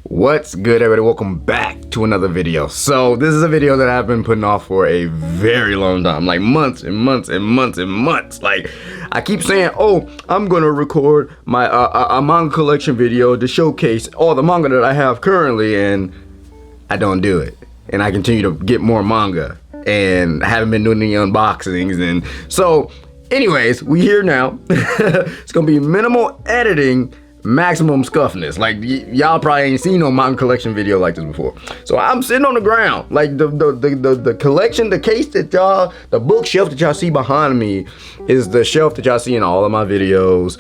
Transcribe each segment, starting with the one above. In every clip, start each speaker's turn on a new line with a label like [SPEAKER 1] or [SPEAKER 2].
[SPEAKER 1] What's good, everybody? Welcome back to another video. So this is a video that I've been putting off for a very long time, like months and months and months and months. Like I keep saying, oh, I'm gonna record my a manga collection video to showcase all the manga that I have currently, and I don't do it. And I continue to get more manga, and I haven't been doing any unboxings. And so anyways, we here now. It's gonna be minimal editing, maximum scuffness. Like y'all probably ain't seen no manga collection video like this before. So I'm sitting on the ground, like the collection, the case that y'all, the bookshelf that y'all see behind me is the shelf that y'all see in all of my videos.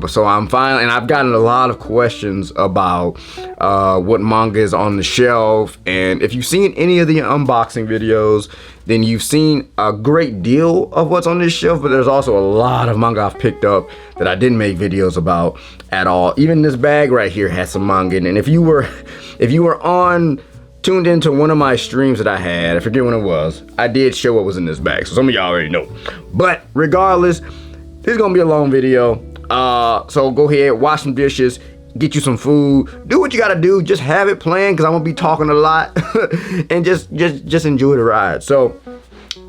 [SPEAKER 1] So I'm finally, and I've gotten a lot of questions about what manga is on the shelf, and if you've seen any of the unboxing videos, then you've seen a great deal of what's on this shelf, but there's also a lot of manga I've picked up that I didn't make videos about at all. Even this bag right here has some manga in it. And if you were tuned into one of my streams that I had, I forget when it was, I did show what was in this bag. So some of y'all already know. But regardless, this is gonna be a long video. So go ahead, wash some dishes, get you some food, do what you gotta do, just have it planned, because I'm gonna be talking a lot. And just enjoy the ride. So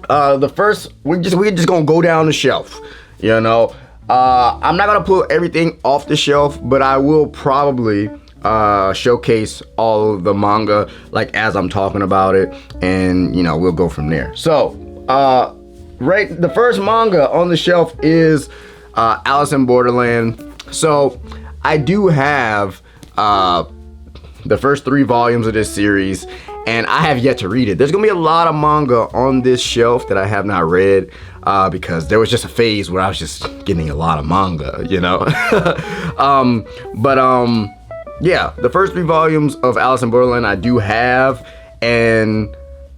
[SPEAKER 1] the first, we're just gonna go down the shelf, you know. I'm not gonna put everything off the shelf, but I will probably showcase all of the manga like as I'm talking about it, and you know, we'll go from there. So right, the first manga on the shelf is Alice in Borderland. So I do have the first 3 volumes of this series, and I have yet to read it. There's gonna be a lot of manga on this shelf that I have not read, because there was just a phase where I was just getting a lot of manga, you know. Yeah, the first 3 volumes of Alice in Borderland I do have, and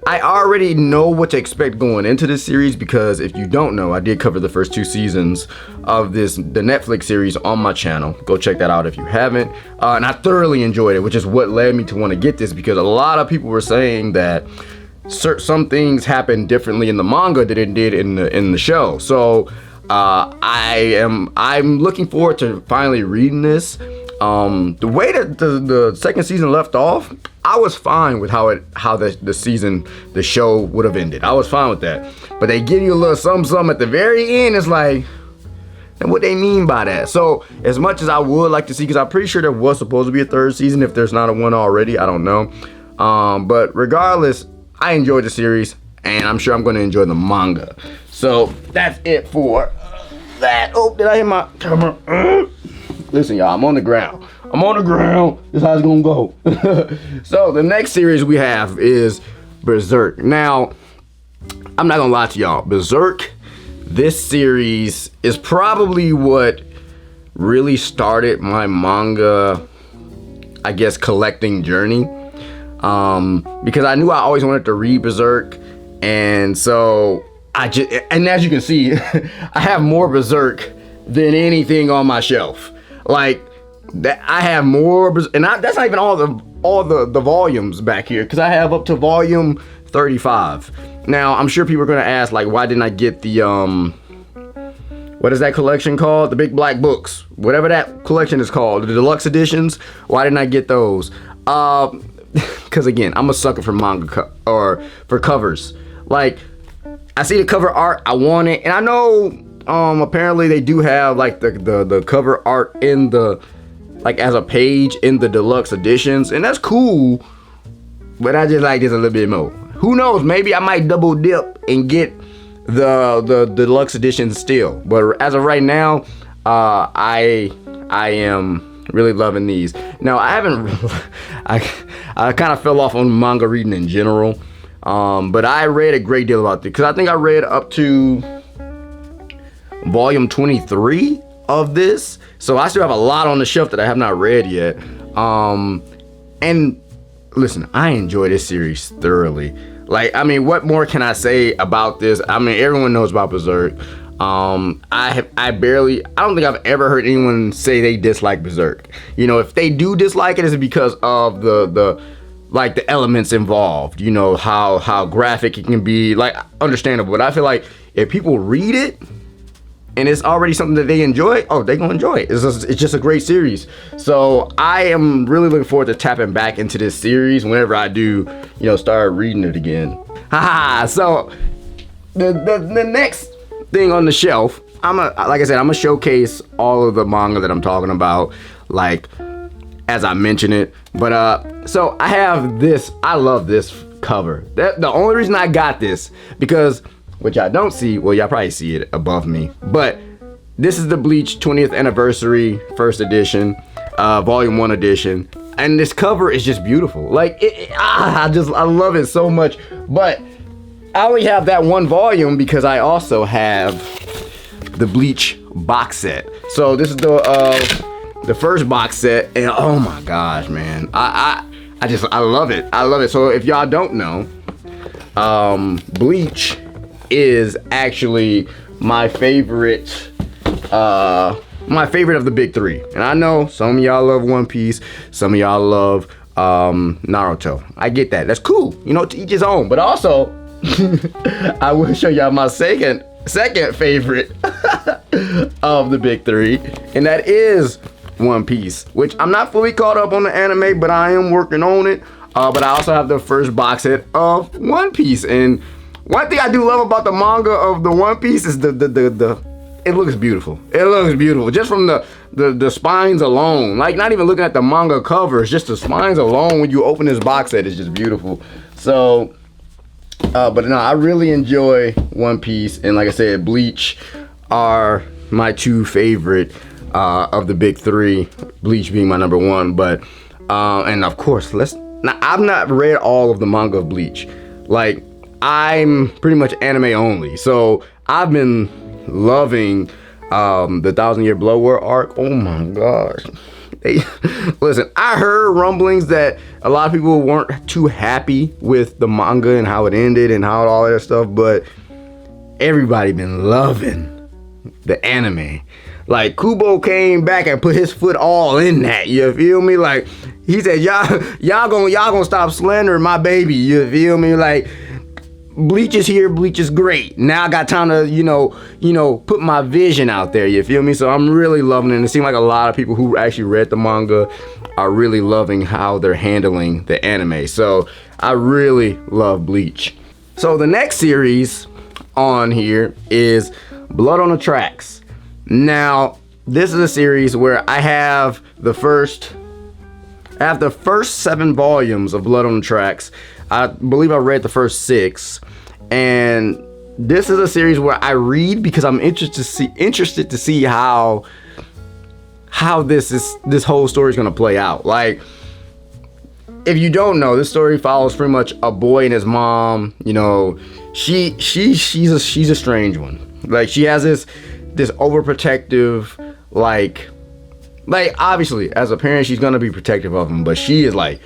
[SPEAKER 1] I already know what to expect going into this series, because if you don't know, I did cover the first 2 seasons of the Netflix series on my channel. Go check that out if you haven't. And I thoroughly enjoyed it, which is what led me to want to get this, because a lot of people were saying that some things happen differently in the manga than it did in the show. So I'm looking forward to finally reading this. The way that the second season left off, I was fine with how the show would have ended. I was fine with that. But they give you a little something at the very end. It's like, and what they mean by that. So as much as I would like to see, because I'm pretty sure there was supposed to be a 3rd season, if there's not a one already, I don't know. But regardless, I enjoyed the series, and I'm sure I'm going to enjoy the manga. So that's it for that. Oh, did I hit my camera? Listen, y'all, I'm on the ground. I'm on the ground. This is how it's gonna go. So the next series we have is Berserk. Now, I'm not gonna lie to y'all. Berserk, this series is probably what really started my manga, I guess, collecting journey. Because I knew I always wanted to read Berserk, and so and as you can see, I have more Berserk than anything on my shelf. Like that, I have more, and that's not even all the volumes back here, because I have up to volume 35. Now I'm sure people are gonna ask, like, why didn't I get the what is that collection called? The big black books, whatever that collection is called, the deluxe editions. Why didn't I get those? Because again, I'm a sucker for manga or for covers. Like, I see the cover art, I want it, and I know. Apparently they do have like the cover art in the, like, as a page in the deluxe editions, and that's cool, but I just like this a little bit more. Who knows, maybe I might double dip and get the deluxe edition still, but as of right now, I am really loving these. Now I haven't I kind of fell off on manga reading in general, but I read a great deal about it, because I think I read up to volume 23 of this, so I still have a lot on the shelf that I have not read yet. And listen, I enjoy this series thoroughly. Like, I mean, what more can I say about this? I mean, everyone knows about Berserk. I don't think I've ever heard anyone say they dislike Berserk. You know, if they do dislike it, it's because of the elements involved. You know, how graphic it can be. Like, understandable. But I feel like if people read it and it's already something that they enjoy, oh, they're gonna enjoy it. It's just a great series. So I am really looking forward to tapping back into this series whenever I do, start reading it again. Haha. So the next thing on the shelf, like I said, I'm gonna showcase all of the manga that I'm talking about, like as I mention it. But so I have this. I love this cover. The only reason I got this, because, which I don't see, well, y'all probably see it above me, but this is the Bleach 20th anniversary first edition, volume 1 edition, and this cover is just beautiful. Like I love it so much. But I only have that one volume because I also have the Bleach box set. So this is the first box set, and oh my gosh, man, I love it. I love it. So if y'all don't know, Bleach is actually my favorite of the big three. And I know some of y'all love One Piece, some of y'all love Naruto. I get that. That's cool. To each his own. But also, I will show y'all my second favorite of the big three, and that is One Piece, which I'm not fully caught up on the anime, but I am working on it. But I also have the first box set of One Piece, and one thing I do love about the manga of the One Piece is it looks beautiful. It looks beautiful just from the spines alone. Like, not even looking at the manga covers, just the spines alone when you open this box set is just beautiful. So, but no, I really enjoy One Piece, and like I said, Bleach are my two favorite of the big three. Bleach being my number one, but and of course, I've not read all of the manga of Bleach. Like, I'm pretty much anime only, so I've been loving the 1,000-Year Blood War arc. Oh my gosh. Listen, I heard rumblings that a lot of people weren't too happy with the manga and how it ended and how all that stuff, but everybody been loving the anime. Like, Kubo came back and put his foot all in that, you feel me? Like, he said, y'all gonna stop slandering my baby, you feel me? Like, Bleach is here, Bleach is great. Now I got time to, put my vision out there, you feel me? So I'm really loving it. And it seems like a lot of people who actually read the manga are really loving how they're handling the anime. So I really love Bleach. So the next series on here is Blood on the Tracks. Now, this is a series where I have the first 7 volumes of Blood on the Tracks. I believe I read the first 6, and this is a series where I read because I'm interested to see how this whole story is gonna play out. Like, if you don't know, this story follows pretty much a boy and his mom. She's a strange one. Like, she has this overprotective, like obviously as a parent she's gonna be protective of him, but she is like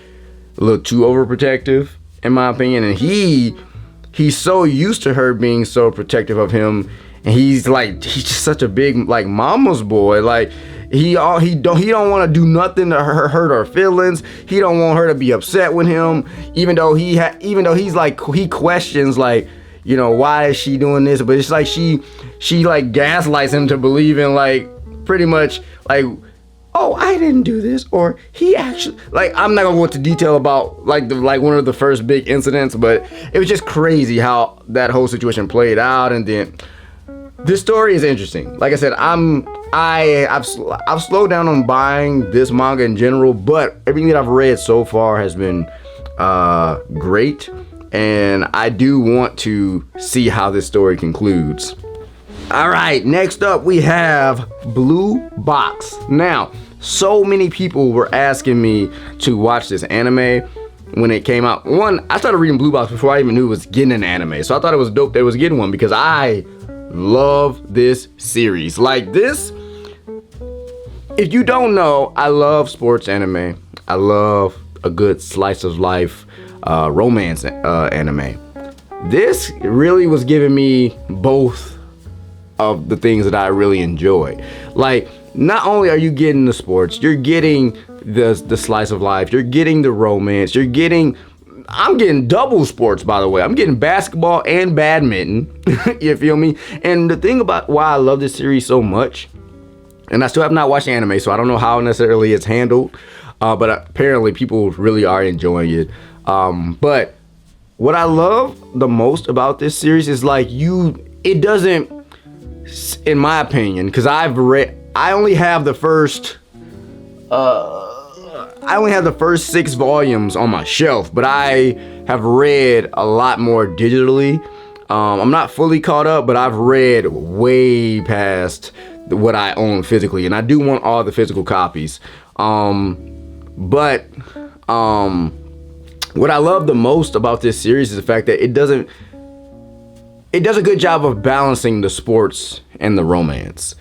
[SPEAKER 1] a little too overprotective, in my opinion. And he's so used to her being so protective of him, and he's just such a big, like, mama's boy. Like, he don't want to do nothing to hurt her feelings. He don't want her to be upset with him, even though he's like, he questions, like, why is she doing this? But it's like she like gaslights him to believe in, like, pretty much like, oh, I didn't do this, or he actually, like, I'm not gonna go into detail about like one of the first big incidents, but it was just crazy how that whole situation played out. And then this story is interesting. Like I said, I've slowed down on buying this manga in general, but everything that I've read so far has been great, and I do want to see how this story concludes. All right, next up we have Blue Box. Now, so many people were asking me to watch this anime when it came out. One, I started reading Blue Box before I even knew it was getting an anime, so I thought it was dope that it was getting one, because I love this series. Like, this, if you don't know, I love sports anime. I love a good slice of life romance anime. This really was giving me both of the things that I really enjoy. Like, not only are you getting the sports, you're getting the slice of life, you're getting the romance, you're getting I'm getting double sports, by the way. I'm getting basketball and badminton. You feel me? And the thing about why I love this series so much, and I still have not watched the anime, so I don't know how necessarily it's handled, but apparently people really are enjoying it. But what I love the most about this series is like it doesn't, in my opinion, because I only have the first 6 volumes on my shelf, but I have read a lot more digitally. I'm not fully caught up, but I've read way past what I own physically, and I do want all the physical copies. But what I love the most about this series is the fact that it does a good job of balancing the sports and the romance.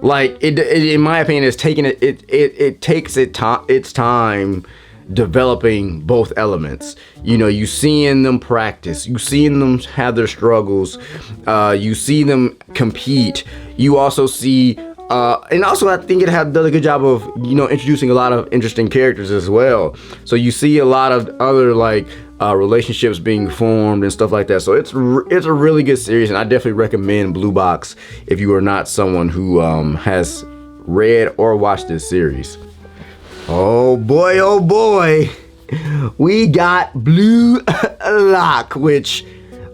[SPEAKER 1] Like it in my opinion, it's taking it takes its time developing both elements. You know, you seeing them practice, you seeing them have their struggles, you see them compete. You also see, and also I think it does a good job of, you know, introducing a lot of interesting characters as well. So you see a lot of other like relationships being formed and stuff like that. So it's a really good series, and I definitely recommend Blue Box if you are not someone who has read or watched this series. Oh boy, we got Blue Lock, which,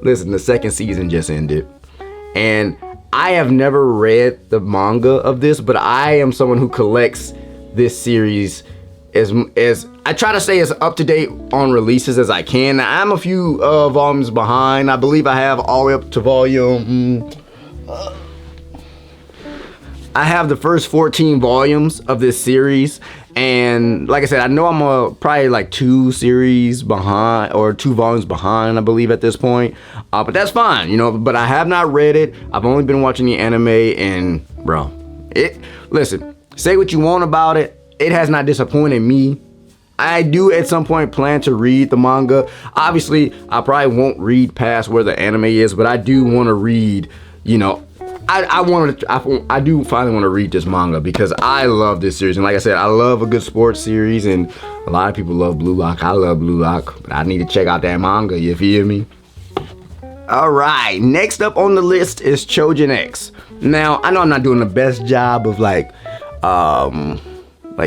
[SPEAKER 1] listen, the 2nd season just ended, and I have never read the manga of this, but I am someone who collects this series as I try to stay as up to date on releases as I can. Now, I'm a few volumes behind. I believe I have all the way up to volume. I have the first 14 volumes of this series, and like I said, I know I'm probably like 2 series behind, or 2 volumes behind, I believe, at this point. But that's fine, you know. But I have not read it. I've only been watching the anime, and bro, listen, say what you want about it, it has not disappointed me. I do at some point plan to read the manga. Obviously, I probably won't read past where the anime is, but I do want to read, you know, I do finally want to read this manga because I love this series. And like I said, I love a good sports series, and a lot of people love Blue Lock. I love Blue Lock, but I need to check out that manga, you feel me? All right, next up on the list is Chojun X. Now, I know I'm not doing the best job of like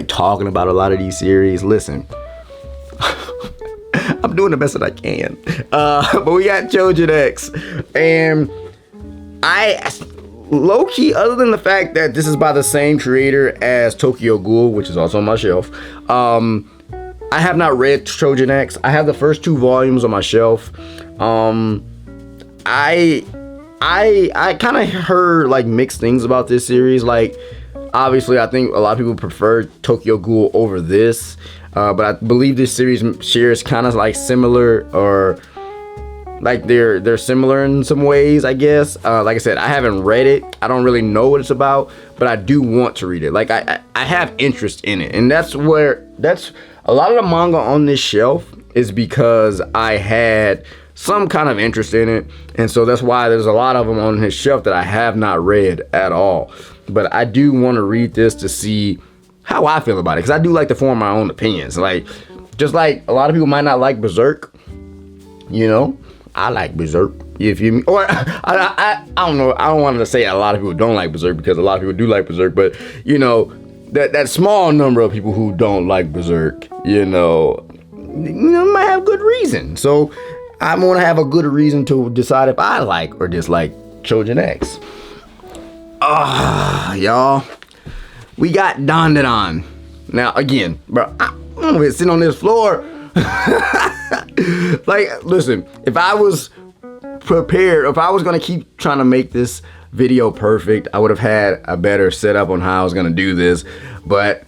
[SPEAKER 1] talking about a lot of these series. Listen, I'm doing the best that I can. But we got Chojun X, and I low-key, other than the fact that this is by the same creator as Tokyo Ghoul, which is also on my shelf, I have not read Chojun X. I have the first 2 volumes on my shelf. I kind of heard like mixed things about this series. Like, obviously, I think a lot of people prefer Tokyo Ghoul over this, but I believe this series shares kind of like similar, or like they're similar in some ways, I guess. Like I said, I haven't read it. I don't really know what it's about, but I do want to read it. Like I have interest in it, and that's a lot of the manga on this shelf is because I had some kind of interest in it, and so that's why there's a lot of them on his shelf that I have not read at all. But I do want to read this to see how I feel about it, because I do like to form my own opinions. Like, just like a lot of people might not like Berserk, you know, I like Berserk, if you, or I don't know, I don't want to say a lot of people don't like Berserk, because a lot of people do like Berserk, but you know, that small number of people who don't like Berserk, you know, might have good reason. So I'm gonna have a good reason to decide if I like or dislike Chojun X. Y'all, we got Donon. Now again, bro, I'm gonna sit on this floor. Like, listen, if I was prepared, if I was gonna keep trying to make this video perfect, I would have had a better setup on how I was gonna do this. But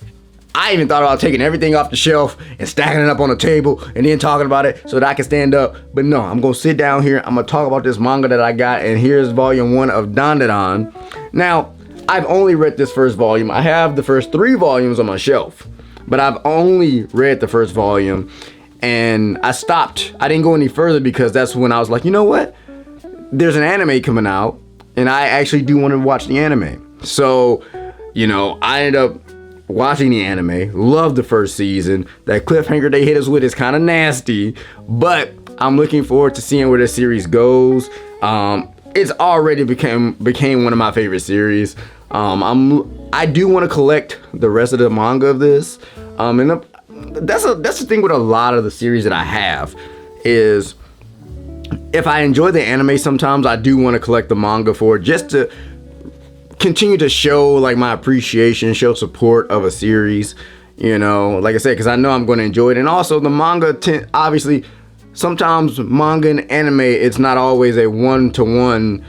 [SPEAKER 1] I even thought about taking everything off the shelf and stacking it up on the table and then talking about it so that I can stand up. But no, I'm gonna sit down here, I'm gonna talk about this manga that I got, and here's volume 1 of Donon. Now, I've only read this first volume. I have the first 3 volumes on my shelf, but I've only read the first volume, and I stopped. I didn't go any further because that's when I was like, you know what? There's an anime coming out, and I actually do want to watch the anime. So, you know, I ended up watching the anime. Love the first season. That cliffhanger they hit us with is kind of nasty, but I'm looking forward to seeing where the series goes. It's already became one of my favorite series. I do want to collect the rest of the manga of this. And that's the thing with a lot of the series that I have is if I enjoy the anime sometimes I do want to collect the manga for it just to continue to show like my appreciation, show support of a series, you know, like I said, because I know I'm going to enjoy it. And also the manga, obviously sometimes manga and anime, it's not always a one-to-one,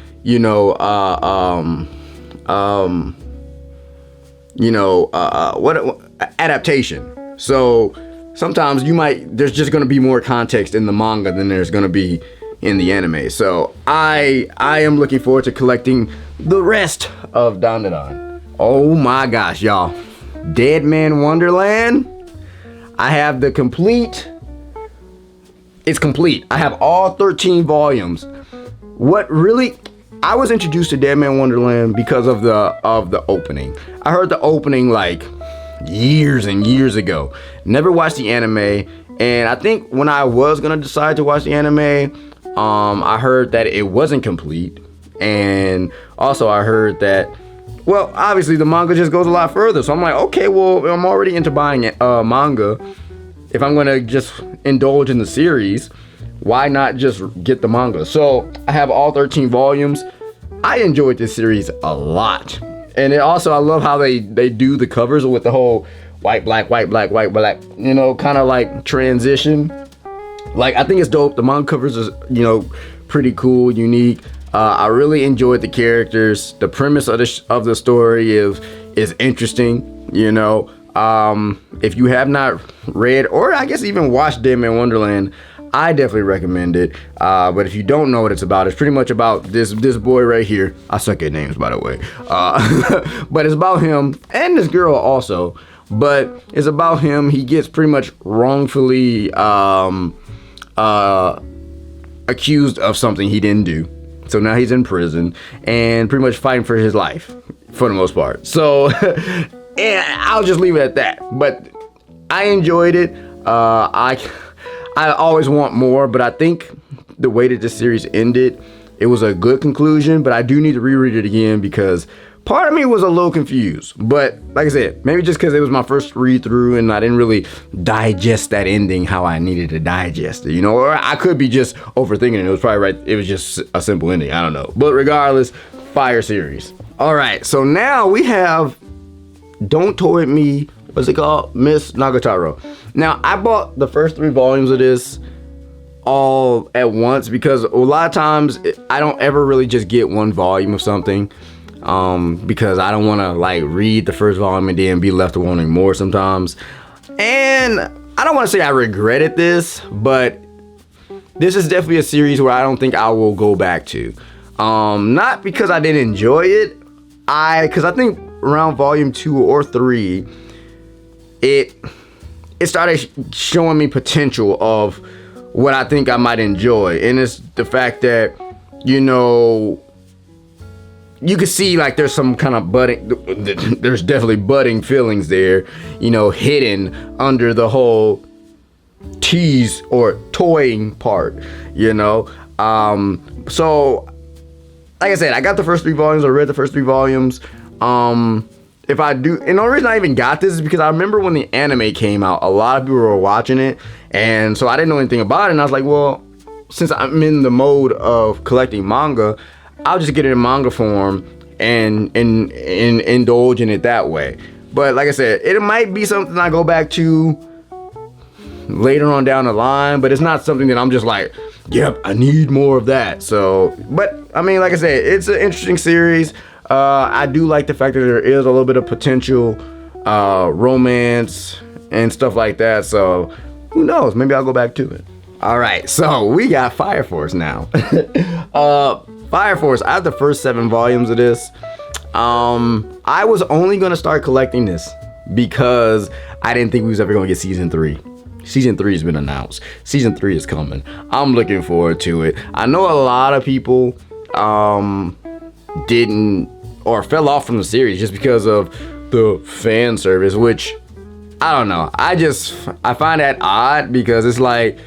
[SPEAKER 1] adaptation. So sometimes there's just going to be more context in the manga than there's going to be in the anime. So I am looking forward to collecting the rest of Donon. Oh my gosh, y'all. Dead Man Wonderland. I have the complete. It's complete. I have all 13 volumes. I was introduced to Dead Man Wonderland because of the opening. I heard the opening like years and years ago. Never watched the anime, and I think when I was gonna decide to watch the anime, I heard that it wasn't complete, and also I heard that, well, obviously the manga just goes a lot further. So I'm like, okay, well, I'm already into buying manga. If I'm gonna just indulge in the series, why not just get the manga? So I have all 13 volumes. I enjoyed this series a lot. And I love how they do the covers with the whole white, black, white, black, white, black, kind of like transition. Like, I think it's dope. The manga covers is, pretty cool, unique. I really enjoyed the characters. The premise of the story is interesting, If you have not read, or I guess even watched Dead Man Wonderland, I definitely recommend it. But if you don't know what it's about, it's pretty much about this boy right here. I suck at names, by the way. But it's about him and this girl also. But it's about him. He gets pretty much wrongfully accused of something he didn't do. So now he's in prison and pretty much fighting for his life for the most part. So and I'll just leave it at that. But I enjoyed it. I always want more, but I think the way that this series ended, it was a good conclusion, but I do need to reread it again because part of me was a little confused. But like I said, maybe just because it was my first read through and I didn't really digest that ending how I needed to digest it, or I could be just overthinking it. It was probably right. It was just a simple ending. I don't know. But regardless, fire series. All right. So now we have Don't Toy With Me. What's it called? Miss Nagatoro. Now, I bought the first 3 volumes of this all at once because a lot of times I don't ever really just get one volume of something because I don't want to like read the first volume and then be left wanting more sometimes. And I don't want to say I regretted this, but this is definitely a series where I don't think I will go back to. Not because I didn't enjoy it, because I think around volume 2 or 3, it started showing me potential of what I think I might enjoy. And it's the fact that, you can see like there's some kind of there's definitely budding feelings there, hidden under the whole tease or toying part, So, like I said, I got the first 3 volumes. I read the first 3 volumes. If I do, and the only reason I even got this is because I remember when the anime came out, a lot of people were watching it, and so I didn't know anything about it, and I was like, well, since I'm in the mode of collecting manga, I'll just get it in manga form and indulge in it that way. But like I said, it might be something I go back to later on down the line, but it's not something that I'm just like, yep, I need more of that. So, but I mean, like I said, it's an interesting series. I do like the fact that there is a little bit of potential romance and stuff like that. So who knows? Maybe I'll go back to it. All right, so we got Fire Force now. Fire Force, I have the first 7 volumes of this. I was only going to start collecting this because I didn't think we was ever going to get season 3. Season 3 has been announced. Season 3 is coming. I'm looking forward to it. I know a lot of people didn't or fell off from the series just because of the fan service, which I don't know. I find that odd because it's like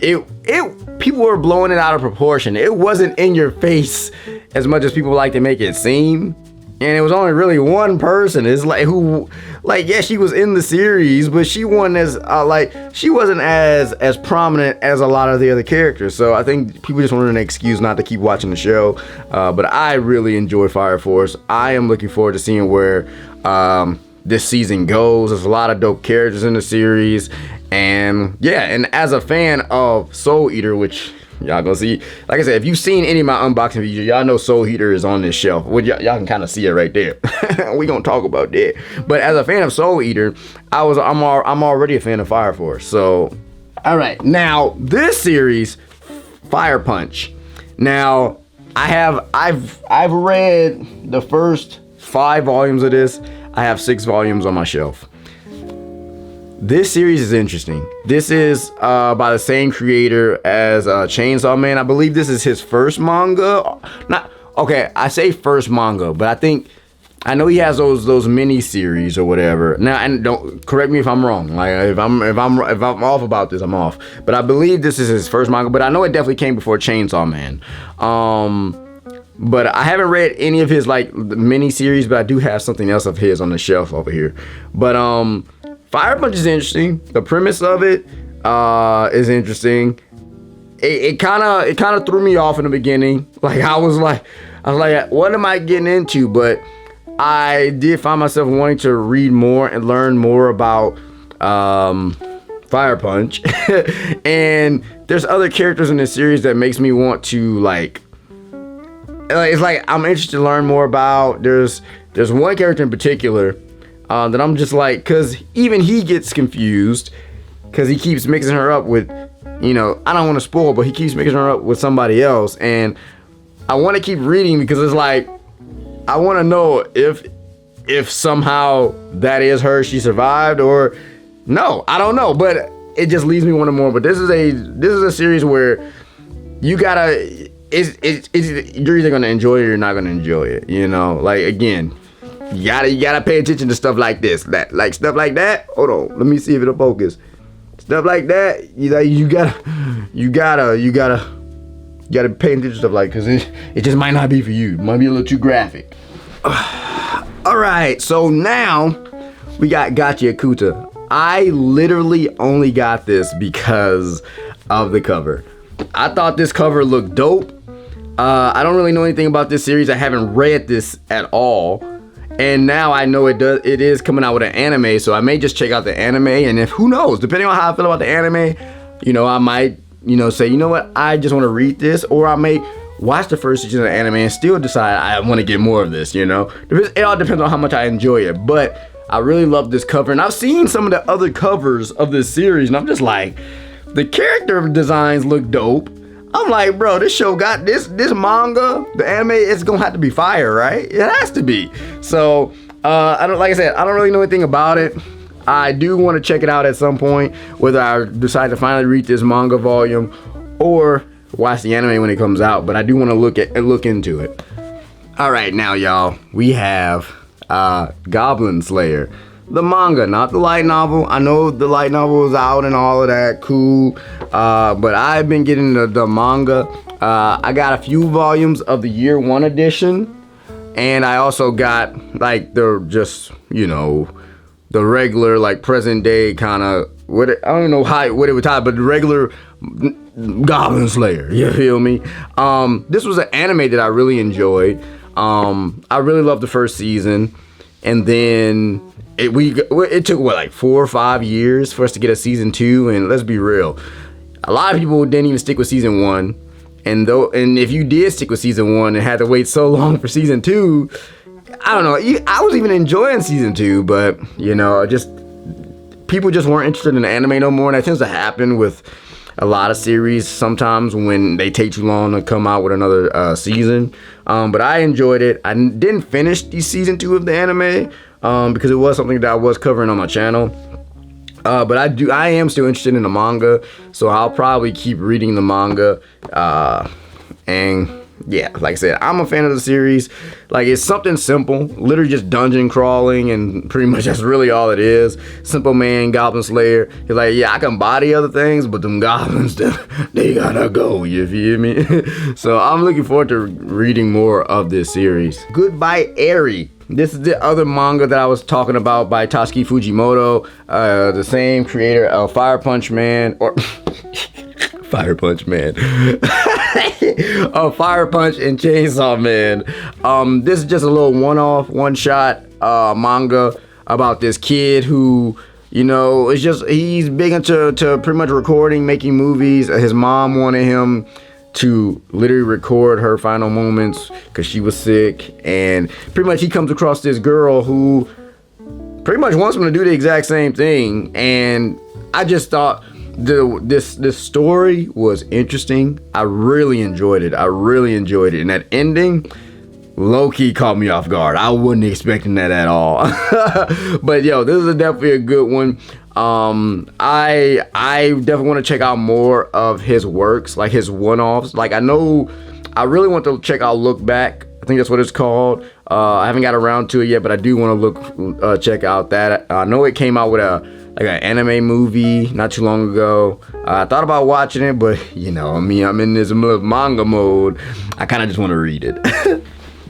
[SPEAKER 1] people were blowing it out of proportion. It wasn't in your face as much as people like to make it seem. And it was only really one person. It's like yeah, she was in the series, but she wasn't as prominent as a lot of the other characters. So I think people just wanted an excuse not to keep watching the show. But I really enjoy Fire Force. I am looking forward to seeing where this season goes. There's a lot of dope characters in the series. And yeah, and as a fan of Soul Eater, which y'all gonna see, like I said, if you've seen any of my unboxing videos, y'all know Soul Eater is on this shelf. Well, y'all can kind of see it right there. We gonna talk about that. But as a fan of Soul Eater, I'm already a fan of Fire Force. So, all right, now this series, Fire Punch. Now, I've read the first 5 volumes of this. I have 6 volumes on my shelf. This series is interesting. This is by the same creator as Chainsaw Man. I believe this is his first manga. I say first manga, but I know he has those mini series or whatever. Now, and don't correct me if I'm wrong. Like if I'm off about this, I'm off. But I believe this is his first manga. But I know it definitely came before Chainsaw Man. But I haven't read any of his like mini series, but I do have something else of his on the shelf over here. But Fire Punch is interesting. The premise of it is interesting. It kind of threw me off in the beginning. Like I was like, what am I getting into? But I did find myself wanting to read more and learn more about Fire Punch. And there's other characters in this series that makes me want to like. It's like I'm interested to learn more about. There's one character in particular. That I'm just like, cause even he gets confused, cause he keeps mixing her up with, I don't want to spoil, but he keeps mixing her up with somebody else, and I want to keep reading because it's like, I want to know if somehow that is her, she survived, or no, I don't know, but it just leaves me wanting more. But this is a series where you gotta, you're either gonna enjoy it or you're not gonna enjoy it, like again. You gotta pay attention to stuff like this, stuff like that. Hold on, let me see if it'll focus. Stuff like that, you gotta pay attention to stuff like, cause it just might not be for you. It might be a little too graphic. All right, so now we got Gotcha Cuda. I literally only got this because of the cover. I thought this cover looked dope. I don't really know anything about this series. I haven't read this at all. And now I know it is coming out with an anime, so I may just check out the anime, and who knows, depending on how I feel about the anime, I might, say, you know what, I just want to read this, or I may watch the first season of the anime and still decide I want to get more of this, It all depends on how much I enjoy it, but I really love this cover, and I've seen some of the other covers of this series, and I'm just like, the character designs look dope. I'm like, bro, this show got this manga, the anime, it's gonna have to be fire, right? It has to be. So, I don't really know anything about it. I do want to check it out at some point, whether I decide to finally read this manga volume or watch the anime when it comes out. But I do want to look into it. All right, now y'all, we have Goblin Slayer. The manga, not the light novel. I know the light novel is out and all of that, cool. But I've been getting the manga. I got a few volumes of the year 1 edition. And I also got like the regular like present day kind of, I don't know what it would tie, but the regular Goblin Slayer, you feel me? This was an anime that I really enjoyed. I really loved the first season. And then it took like 4 or 5 years for us to get a season 2, and let's be real, a lot of people didn't even stick with season 1, and if you did stick with season 1 and had to wait so long for season 2, I don't know, I was even enjoying season 2, but just people just weren't interested in the anime no more, and that tends to happen with a lot of series sometimes when they take too long to come out with another season. But I enjoyed it. I didn't finish the season 2 of the anime because it was something that I was covering on my channel. But I am still interested in the manga, so I'll probably keep reading the manga. And yeah, like I said, I'm a fan of the series. Like, it's something simple, literally just dungeon crawling, and pretty much that's really all it is. Simple man, Goblin Slayer. He's like, yeah, I can body other things, but them goblins, they gotta go, you feel me? So I'm looking forward to reading more of this series. Goodbye, Eri. This is the other manga that I was talking about by Tatsuki Fujimoto, the same creator of Fire Punch Man, or Fire Punch Man. Fire Punch and Chainsaw Man. This is just a little one-off, one-shot manga about this kid who, you know, it's just, he's big into pretty much recording, making movies. His mom wanted him to literally record her final moments because she was sick, and pretty much he comes across this girl who pretty much wants him to do the exact same thing. And I just thought this story was interesting. I really enjoyed it. And that ending low-key caught me off guard. I wasn't expecting that at all. But yo, this is definitely a good one. I definitely want to check out more of his works, like his one-offs. Like, I really want to check out Look Back. I think that's what it's called. I haven't got around to it yet, but I do want to check out that. I know it came out with an anime movie not too long ago. I thought about watching it, but you know, I mean, I'm in this manga mode. I kind of just want to read it.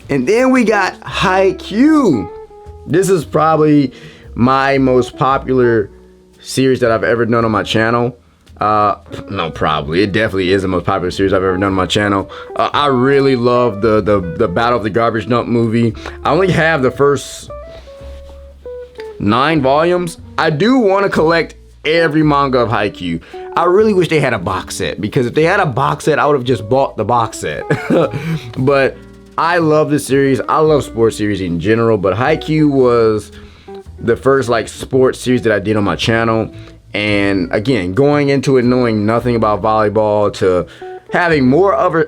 [SPEAKER 1] And then we got HighQ. This is probably my most popular series that I've ever done on my channel. No, probably. It definitely is the most popular series I've ever done on my channel. I really love the Battle of the Garbage Dump movie. I only have the first 9 volumes. I do want to collect every manga of HighQ. I really wish they had a box set, because if they had a box set, I would have just bought the box set. But I love this series. I love sports series in general, but HighQ was the first like sports series that I did on my channel. And again, going into it knowing nothing about volleyball to having more of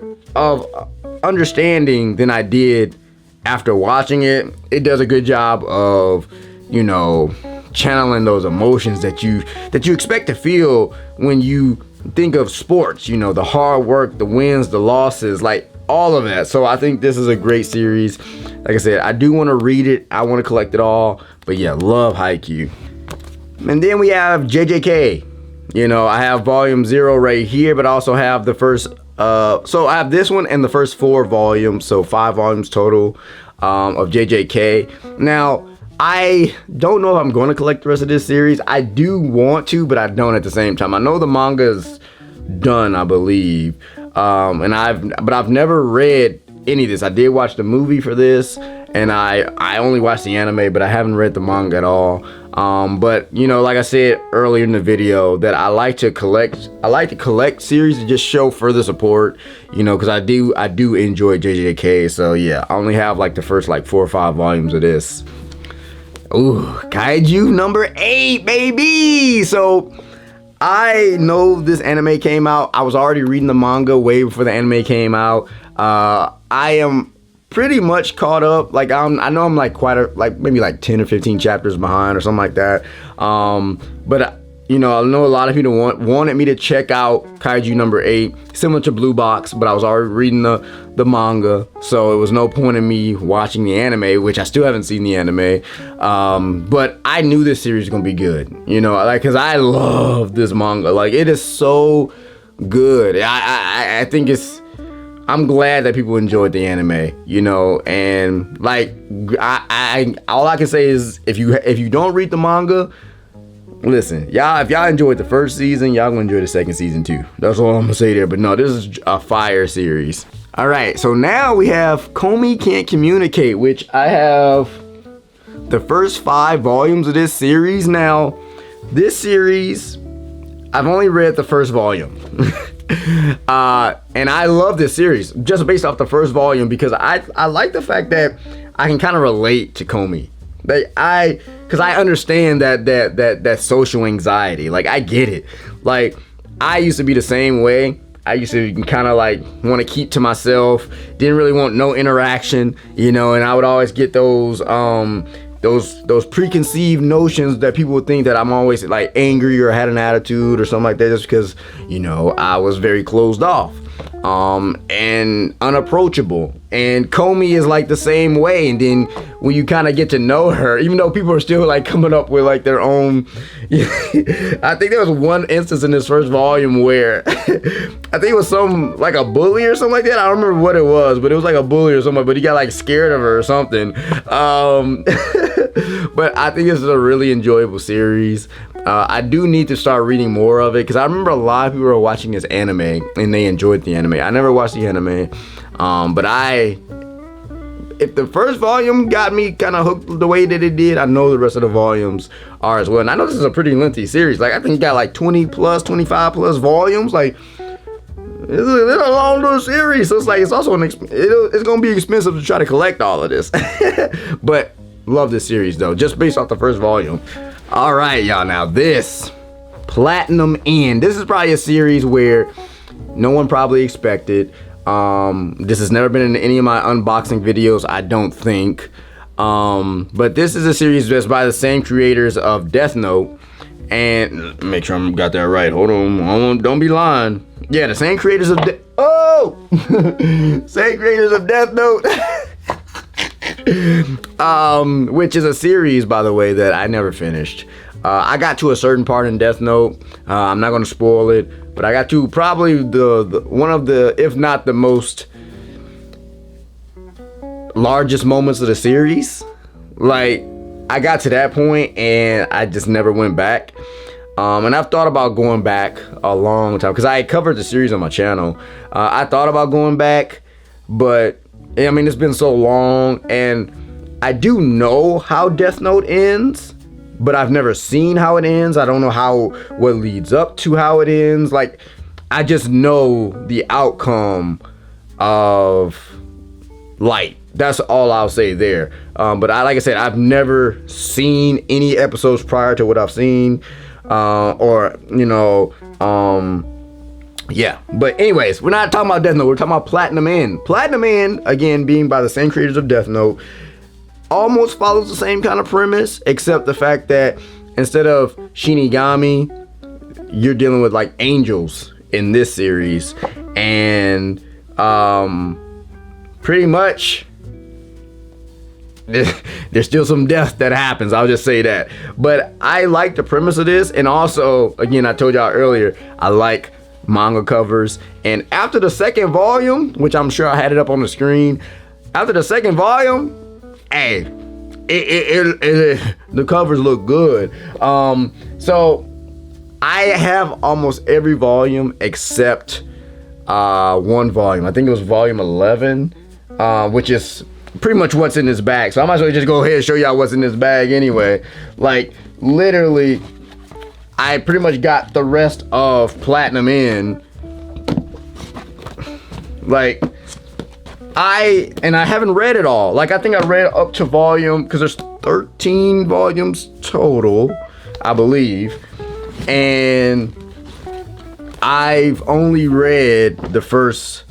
[SPEAKER 1] understanding than I did after watching it, it does a good job of, you know, channeling those emotions that you expect to feel when you think of sports, you know, the hard work, the wins, the losses, like all of that. So I think this is a great series. Like I said, I do want to read it. I want to collect it all. But yeah, love HighQ. And then we have JJK. You know, I have volume 0 right here, but I also have the first, so I have this one and the first 4 volumes, so 5 volumes total of JJK. Now, I don't know if I'm going to collect the rest of this series. I do want to, but I don't at the same time. I know the manga is done, I believe, and I've never read any of this. I did watch the movie for this, and I only watched the anime, but I haven't read the manga at all. But you know, like I said earlier in the video, that I like to collect series to just show further support, you know, because I do enjoy JJK. So yeah, I only have like the first like 4 or 5 volumes of this. Ooh, Kaiju number 8, baby. So I know this anime came out. I was already reading the manga way before the anime came out. I am pretty much caught up. Like, I know I'm like maybe like 10 or 15 chapters behind or something like that. But you know, I know a lot of people wanted me to check out Kaiju number 8, similar to Blue Box, but I was already reading the manga, so it was no point in me watching the anime, which I still haven't seen the anime. But I knew this series was gonna be good, you know, like, cause I love this manga. Like, it is so good. I think I'm glad that people enjoyed the anime, you know, and like, all I can say is if you don't read the manga, listen, y'all, if y'all enjoyed the first season, y'all gonna enjoy the second season too. That's all I'm gonna say there. But no, this is a fire series. All right, so now we have Comey Can't Communicate, which I have the first 5 volumes of this series. Now, this series, I've only read the first volume. And I love this series just based off the first volume, because I like the fact that I can kind of relate to Comey. Because I understand that social anxiety. Like, I get it. Like, I used to be the same way. I used to kind of like want to keep to myself. Didn't really want no interaction, you know. And I would always get those preconceived notions that people would think that I'm always like angry or had an attitude or something like that, just because, you know, I was very closed off. and unapproachable. And Comey is like the same way. And then when you kind of get to know her, even though people are still like coming up with like their own, I think there was one instance in this first volume where I think it was some like a bully or something like that. I don't remember what it was, but it was like a bully or something. But he got like scared of her or something. But I think this is a really enjoyable series. I do need to start reading more of it because I remember a lot of people were watching this anime and they enjoyed the anime. I never watched the anime, but if the first volume got me kind of hooked the way that it did, I know the rest of the volumes are as well. And I know this is a pretty lengthy series. Like I think it got like 20 plus, 25 plus volumes. Like it's a long little series, so it's like it's also it's gonna be expensive to try to collect all of this. But love this series though, just based off the first volume. All right, y'all. Now this Platinum End. This is probably a series where no one probably expected. This has never been in any of my unboxing videos, I don't think. But this is a series that's by the same creators of Death Note. And make sure I got that right. Hold on, don't be lying. Yeah, the same creators of same creators of Death Note. Which is a series, by the way, that I never finished. I got to a certain part in Death Note. I'm not going to spoil it, but I got to probably the one of the, if not the most largest moments of the series. Like, I got to that point and I just never went back. And I've thought about going back a long time because I had covered the series on my channel. I thought about going back, but I mean, it's been so long, and I do know how Death Note ends, but I've never seen how it ends. I don't know what leads up to how it ends. Like, I just know the outcome of Light. That's all I'll say there. But like I said, I've never seen any episodes prior to what I've seen, yeah, but anyways, we're not talking about Death Note, we're talking about Platinum End. Platinum End, again, being by the same creators of Death Note, almost follows the same kind of premise, except the fact that instead of Shinigami, you're dealing with like angels in this series. And pretty much there's still some death that happens, I'll just say that. But I like the premise of this, and also, again, I told y'all earlier, I like manga covers. And after the second volume, which I'm sure I had it up on the screen, after the second volume, hey, the covers look good. So I have almost every volume except one volume. I think it was volume 11, which is pretty much what's in this bag. So I might as well just go ahead and show y'all what's in this bag anyway. Like, literally, I pretty much got the rest of Platinum in. Like, I haven't read it all. Like, I think I read up to volume, because there's 13 volumes total, I believe. And I've only read the first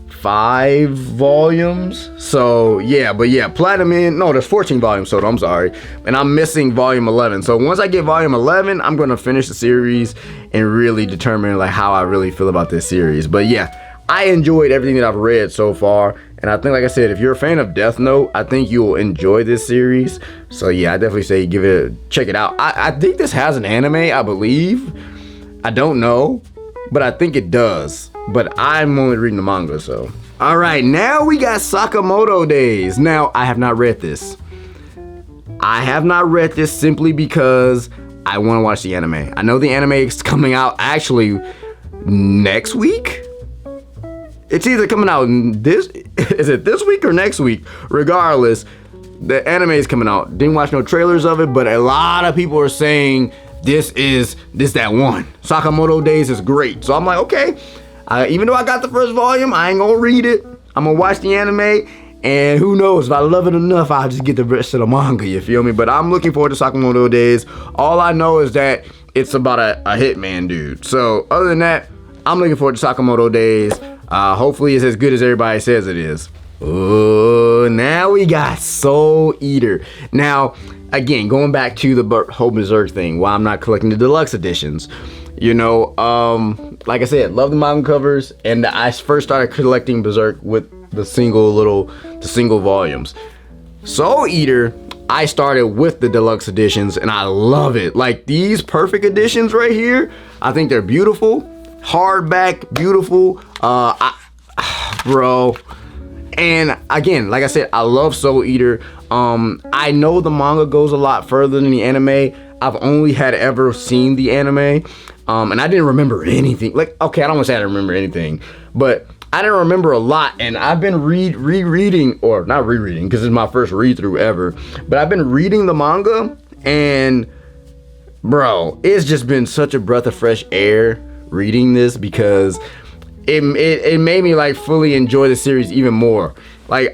[SPEAKER 1] 5 volumes. So yeah, but yeah, Platinum End, no, there's 14 volumes total, I'm sorry, and I'm missing volume 11. So once I get volume 11, I'm gonna finish the series and really determine like how I really feel about this series. But yeah, I enjoyed everything that I've read so far, and I think, like I said, if you're a fan of Death Note, I think you'll enjoy this series. So yeah, I definitely say check it out. I think this has an anime, I believe. I don't know, but I think it does. But I'm only reading the manga, so. All right, now we got Sakamoto Days. Now, I have not read this. I have not read this simply because I want to watch the anime. I know the anime is coming out actually next week. It's either coming out is it this week or next week? Regardless, the anime is coming out. Didn't watch no trailers of it, but a lot of people are saying this that one. Sakamoto Days is great. So I'm like, okay. Even though I got the first volume, I ain't gonna read it. I'm gonna watch the anime, and who knows, if I love it enough, I'll just get the rest of the manga, you feel me? But I'm looking forward to Sakamoto Days. All I know is that it's about a hitman dude. So other than that, I'm looking forward to Sakamoto Days. Hopefully it's as good as everybody says it is. Oh, now we got Soul Eater. Now, again, going back to the whole Berserk thing, why I'm not collecting the deluxe editions. You know, like I said, love the manga covers, and I first started collecting Berserk with the single volumes. Soul Eater, I started with the deluxe editions, and I love it. Like these perfect editions right here, I think they're beautiful. Hardback, beautiful. Bro. And again, like I said, I love Soul Eater. I know the manga goes a lot further than the anime. I've only had ever seen the anime. And I didn't remember anything. Like, okay, I don't want to say I didn't remember anything, but I didn't remember a lot. And I've been rereading, or not rereading, because it's my first read through ever, but I've been reading the manga, and bro, it's just been such a breath of fresh air reading this, because it made me like fully enjoy the series even more. Like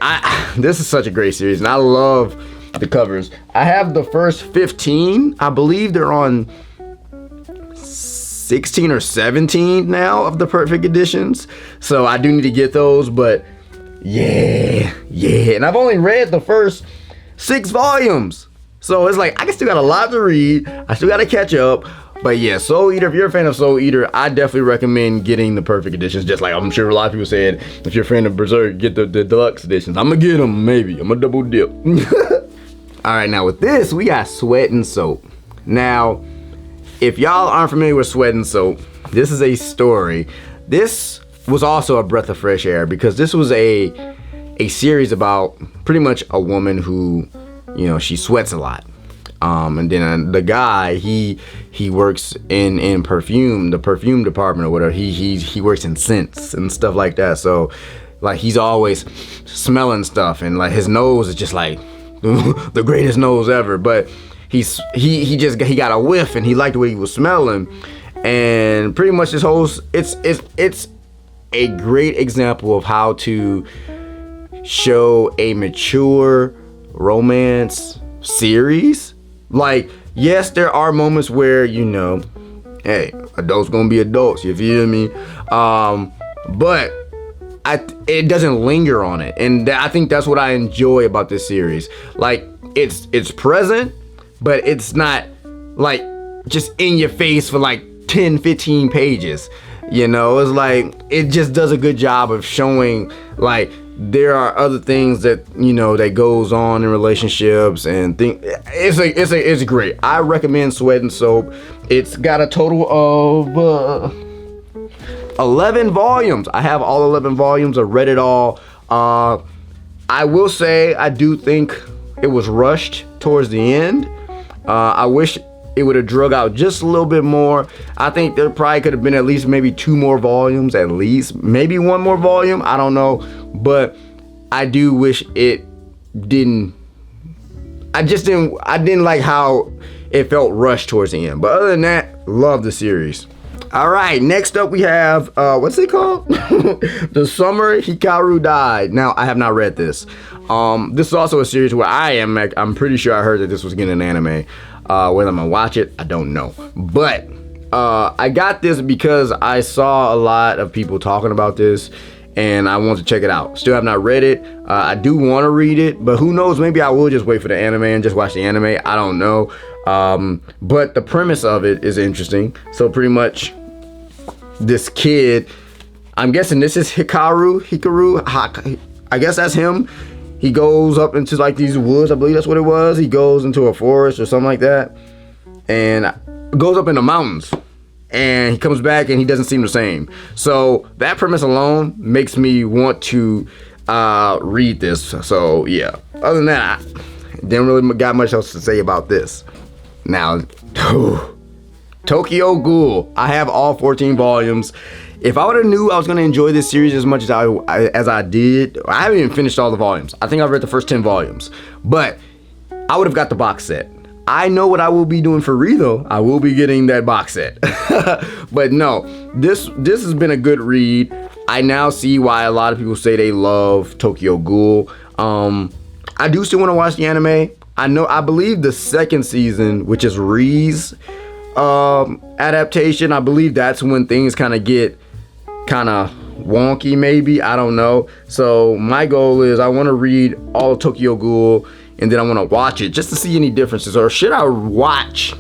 [SPEAKER 1] this is such a great series, and I love the covers. I have the first 15. I believe they're on 16 or 17 now of the perfect editions, so I do need to get those. But yeah, and I've only read the first 6 volumes, so it's like I still got a lot to read. I still got to catch up. But yeah, Soul Eater, if you're a fan of Soul Eater, I definitely recommend getting the perfect editions. Just like I'm sure a lot of people said, if you're a fan of Berserk, get the deluxe editions. I'm gonna get them, maybe. I'm gonna double dip. All right, now with this, we got Sweat and Soap. Now, if y'all aren't familiar with Sweat and Soap, this is a story. This was also a breath of fresh air, because this was a series about pretty much a woman who, you know, she sweats a lot. And then the guy, he works in perfume, the perfume department or whatever. He works in scents and stuff like that. So like he's always smelling stuff, and like his nose is just like the greatest nose ever. But he got a whiff, and he liked what he was smelling, and pretty much this whole it's a great example of how to show a mature romance series. Like, yes, there are moments where, you know, hey, adults gonna be adults, you feel me? But it doesn't linger on it, and I think that's what I enjoy about this series. Like, it's present, but it's not like just in your face for like 10-15 pages. You know, it's like it just does a good job of showing like there are other things that, you know, that goes on in relationships and things. It's great. I recommend Sweat and Soap. It's got a total of 11 volumes. I have all 11 volumes. I read it all. I will say I do think it was rushed towards the end. I wish it would have drug out just a little bit more. I think there probably could have been at least maybe 2 more volumes, at least maybe 1 more volume. I don't know, but I do wish it didn't. I didn't like how it felt rushed towards the end. But other than that, love the series. All right, next up we have what's it called? The Summer Hikaru Died. Now I have not read this. This is also a series where I'm pretty sure I heard that this was getting an anime. Whether I'm gonna watch it, I don't know. But I got this because I saw a lot of people talking about this, and I want to check it out. Still have not read it. I do want to read it, but who knows? Maybe I will just wait for the anime and just watch the anime. I don't know. But the premise of it is interesting. So pretty much, this kid, I'm guessing this is Hikaru. I guess that's him. He goes up into like these woods. I believe that's what it was. He goes into a forest or something like that, and goes up in the mountains, and he comes back and he doesn't seem the same. So that premise alone makes me want to read this. So yeah, other than that, I didn't really got much else to say about this. Now, Tokyo Ghoul. I have all 14 volumes. If I would have knew I was going to enjoy this series as much as I did, I haven't even finished all the volumes. I think I've read the first 10 volumes, but I would have got the box set. I know what I will be doing for real though. I will be getting that box set. But no, this has been a good read. I now see why a lot of people say they love Tokyo Ghoul. I do still want to watch the anime. I believe the second season, which is Ri's adaptation, I believe that's when things kind of get wonky, maybe. I don't know. So my goal is I want to read all of Tokyo Ghoul, and then I want to watch it just to see any differences. Or should I watch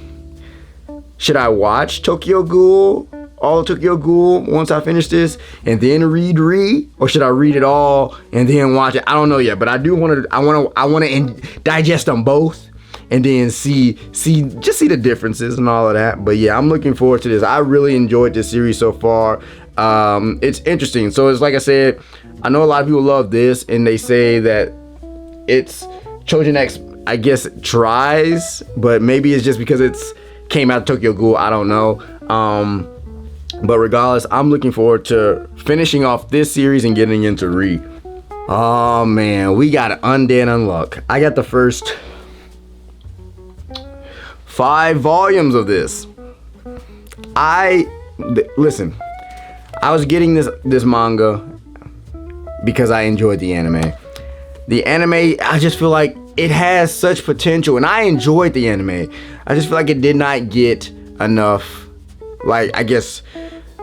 [SPEAKER 1] should I watch Tokyo Ghoul, all of Tokyo Ghoul once I finish this, and then read or should I read it all and then watch it? I don't know yet, but I do want to. I want to digest them both and then see the differences and all of that. But yeah, I'm looking forward to this. I really enjoyed this series so far. It's interesting. So it's like I said, I know a lot of people love this, and they say that it's Chojun X, I guess, tries, but maybe it's just because it's came out of Tokyo Ghoul. I don't know. But regardless, I'm looking forward to finishing off this series and getting into Re. Oh man, we got Undead Unluck. I got the first 5 volumes of this. Listen, I was getting this manga because I enjoyed the anime. The anime, I just feel like it has such potential, and I enjoyed the anime. I just feel like it did not get enough. Like, I guess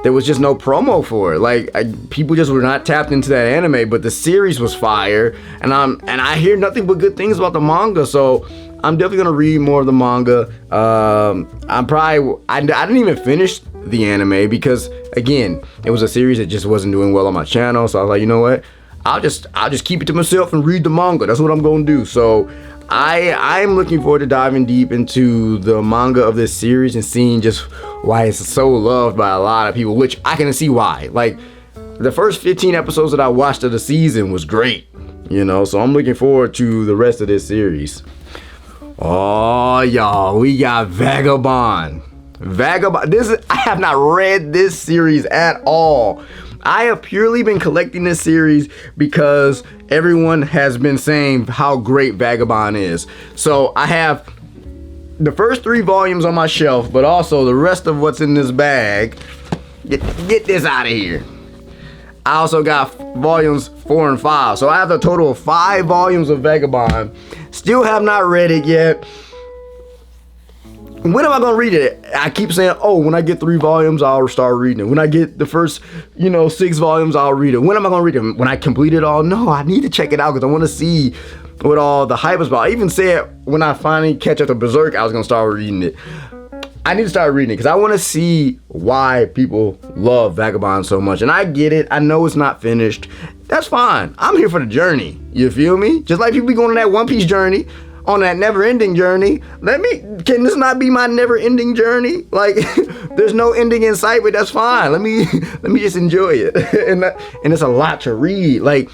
[SPEAKER 1] there was just no promo for it. Like, people just were not tapped into that anime, but the series was fire, and I hear nothing but good things about the manga. So I'm definitely gonna read more of the manga. I didn't even finish the anime because, again, it was a series that just wasn't doing well on my channel. So I was like, you know what? I'll just keep it to myself and read the manga. That's what I'm gonna do. So I'm looking forward to diving deep into the manga of this series and seeing just why it's so loved by a lot of people, which I can see why. Like, the first 15 episodes that I watched of the season was great, you know, so I'm looking forward to the rest of this series. Oh, y'all, we got Vagabond. I have not read this series at all. I have purely been collecting this series because everyone has been saying how great Vagabond is. So I have the first 3 volumes on my shelf, but also the rest of what's in this bag. Get this out of here. I also got volumes 4 and 5. So I have a total of 5 volumes of Vagabond. Still have not read it yet. When am I gonna read it? I keep saying, oh, when I get 3 volumes, I'll start reading it. When I get the first, 6 volumes, I'll read it. When am I gonna read it? When I complete it all? No, I need to check it out because I want to see what all the hype is about. I even said when I finally catch up to Berserk, I was gonna start reading it. I need to start reading it because I want to see why people love Vagabond so much. And I get it. I know it's not finished. That's fine. I'm here for the journey. You feel me? Just like people be going on that One Piece journey, on that never-ending journey. Can this not be my never-ending journey? Like, there's no ending in sight, but that's fine. Let me just enjoy it. and it's a lot to read. Like,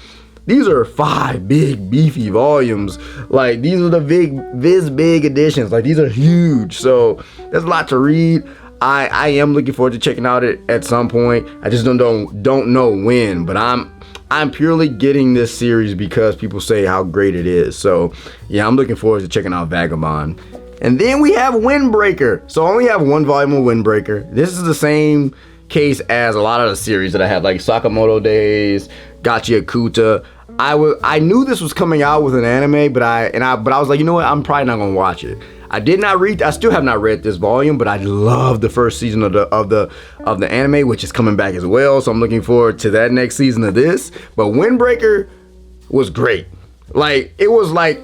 [SPEAKER 1] these are 5 big beefy volumes. Like, these are the big editions. Like, these are huge. So there's a lot to read. I am looking forward to checking out it at some point. I just don't know when, but I'm purely getting this series because people say how great it is. So yeah, I'm looking forward to checking out Vagabond. And then we have Windbreaker. So I only have 1 volume of Windbreaker. This is the same case as a lot of the series that I have, like Sakamoto Days, Gotti, Cuda. I knew this was coming out with an anime, but I was like, you know what? I'm probably not gonna watch it. I still have not read this volume, but I love the first season of the anime, which is coming back as well. So I'm looking forward to that next season of this. But Windbreaker was great. Like, it was like,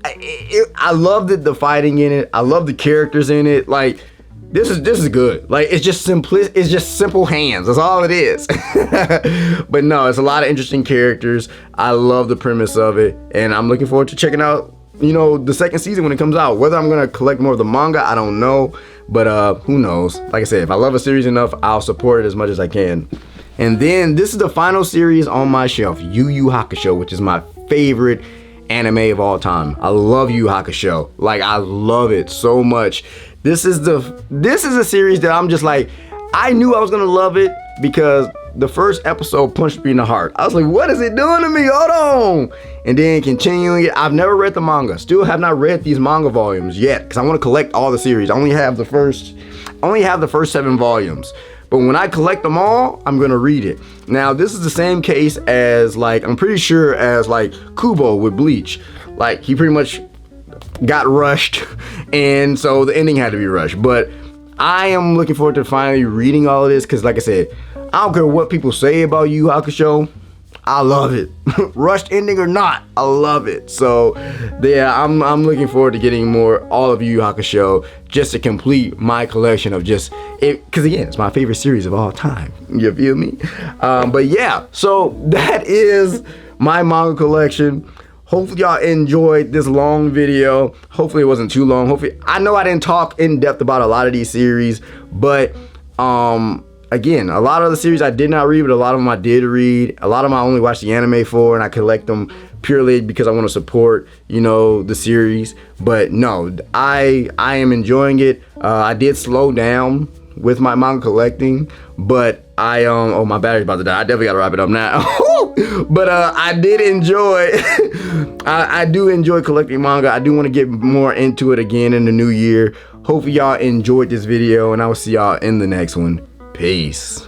[SPEAKER 1] I loved it, the fighting in it. I love the characters in it. Like, this is good. Like, it's just simple hands. That's all it is. But no, it's a lot of interesting characters. I love the premise of it, and I'm looking forward to checking out, the second season when it comes out. Whether I'm gonna collect more of the manga, I don't know, but who knows? Like I said, if I love a series enough, I'll support it as much as I can. And then this is the final series on my shelf, Yu Yu Hakusho, which is my favorite anime of all time. I love Yu Yu Hakusho. Like, I love it so much. This is a series that I'm just like, I knew I was gonna love it because the first episode punched me in the heart. I was like, what is it doing to me? Hold on. And then continuing it, I've never read the manga. Still have not read these manga volumes yet because I want to collect all the series. I only have the first 7 volumes. But when I collect them all, I'm gonna read it. Now, this is the same case as, like, I'm pretty sure as, like, Kubo with Bleach. Like, he pretty much got rushed, and so the ending had to be rushed. But I am looking forward to finally reading all of this because, like I said, I don't care what people say about Yu Yu Hakusho. I love it. Rushed ending or not, I love it. So yeah, I'm looking forward to getting more all of Yu Yu Hakusho just to complete my collection of just it, because again, it's my favorite series of all time. You feel me? But yeah, so that is my manga collection. Hopefully y'all enjoyed this long video. Hopefully it wasn't too long. Hopefully, I know I didn't talk in depth about a lot of these series, but again, a lot of the series I did not read, but a lot of them I did read. A lot of them I only watched the anime for, and I collect them purely because I want to support, you know, the series. But no, I am enjoying it. I did slow down with my manga collecting, but oh, my battery's about to die. I definitely gotta wrap it up now. But I did enjoy I do enjoy collecting manga. I do want to get more into it again in the new year. Hopefully y'all enjoyed this video, and I will see y'all in the next one. Peace.